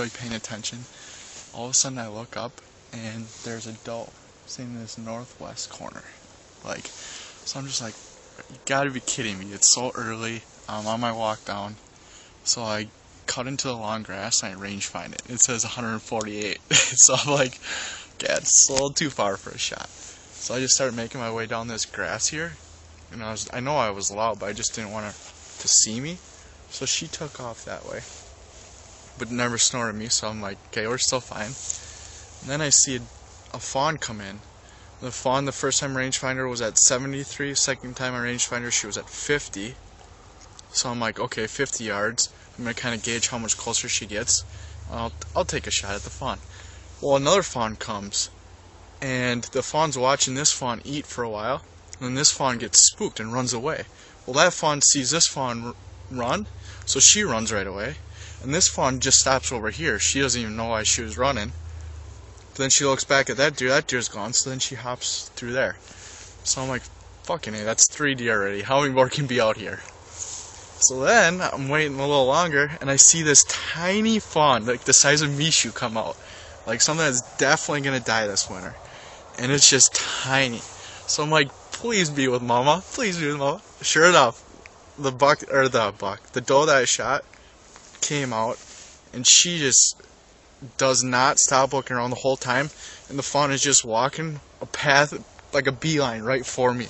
really paying attention. All of a sudden I look up and there's a doe sitting in this northwest corner. Like, so I'm just like, you gotta be kidding me. It's so early. I'm on my walk down. So I cut into the long grass and I range find it. It says 148. So I'm like, yeah, it's a little too far for a shot. So I just started making my way down this grass here. And I know I was loud, but I just didn't want her to see me. So she took off that way, but never snorted me. So I'm like, okay, we're still fine. And then I see a fawn come in. The fawn, the first time rangefinder was at 73. Second time I rangefinder, she was at 50. So I'm like, okay, 50 yards. I'm gonna kind of gauge how much closer she gets. I'll take a shot at the fawn. Well, another fawn comes, and the fawn's watching this fawn eat for a while. And then this fawn gets spooked and runs away. Well, that fawn sees this fawn run, so she runs right away. And this fawn just stops over here. She doesn't even know why she was running. Then she looks back at that deer's gone, so then she hops through there. So I'm like, fucking A, that's 3 deer already. How many more can be out here? So then I'm waiting a little longer, and I see this tiny fawn, like the size of Mishu, come out. Like something that's definitely gonna die this winter. And it's just tiny. So I'm like, please be with mama. Please be with mama. Sure enough, the doe that I shot came out, and she just does not stop looking around the whole time, and the fawn is just walking a path like a beeline right for me.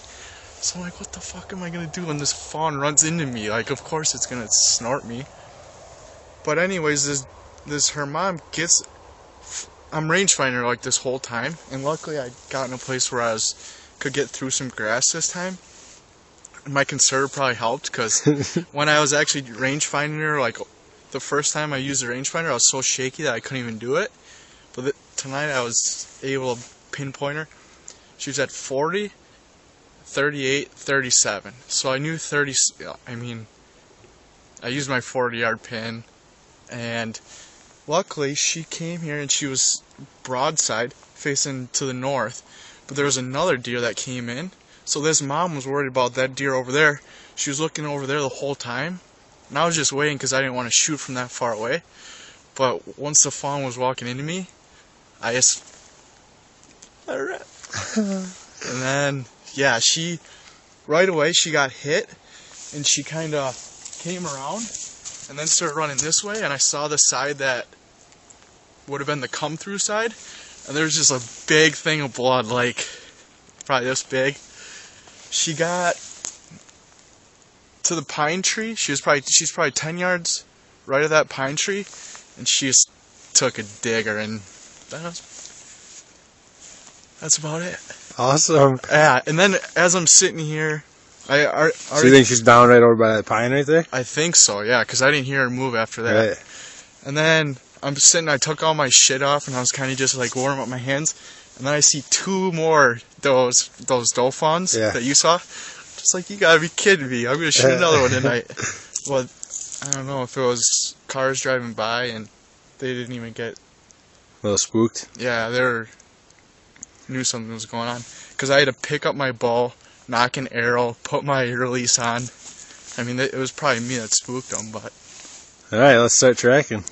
So I'm like, what the fuck am I gonna do when this fawn runs into me? Like, of course it's gonna snort me. But anyways, her mom gets. I'm rangefinder like this whole time, and luckily I got in a place where I could get through some grass this time. My conserve probably helped, because when I was actually rangefinding her, like the first time I used the rangefinder, I was so shaky that I couldn't even do it. But tonight I was able to pinpoint her. She was at 40, 38, 37. So I knew 30. I used my 40-yard pin, and luckily she came here and she was broadside facing to the north. But there was another deer that came in. So this mom was worried about that deer over there. She was looking over there the whole time. And I was just waiting because I didn't want to shoot from that far away. But once the fawn was walking into me, I just let her rip. And then, yeah, right away she got hit. And she kind of came around and then started running this way. And I saw the side that would have been the come-through side. And there was just a big thing of blood, like probably this big. She got to the pine tree. She's probably 10 yards right of that pine tree, and she just took a digger, and that's about it. Awesome. Yeah, and then as I'm sitting here, So you think she's down right over by that pine right there? I think so, yeah, because I didn't hear her move after that. Right. And then I'm sitting, I took all my shit off, and I was kind of just like warming up my hands. And then I see 2 more those doe fawns that you saw. Just like, you gotta be kidding me. I'm gonna shoot another one tonight. Well, I don't know if it was cars driving by and they didn't even get... A little spooked? Yeah, knew something was going on. Because I had to pick up my bow, knock an arrow, put my release on. I mean, it was probably me that spooked them, but... Alright, let's start tracking.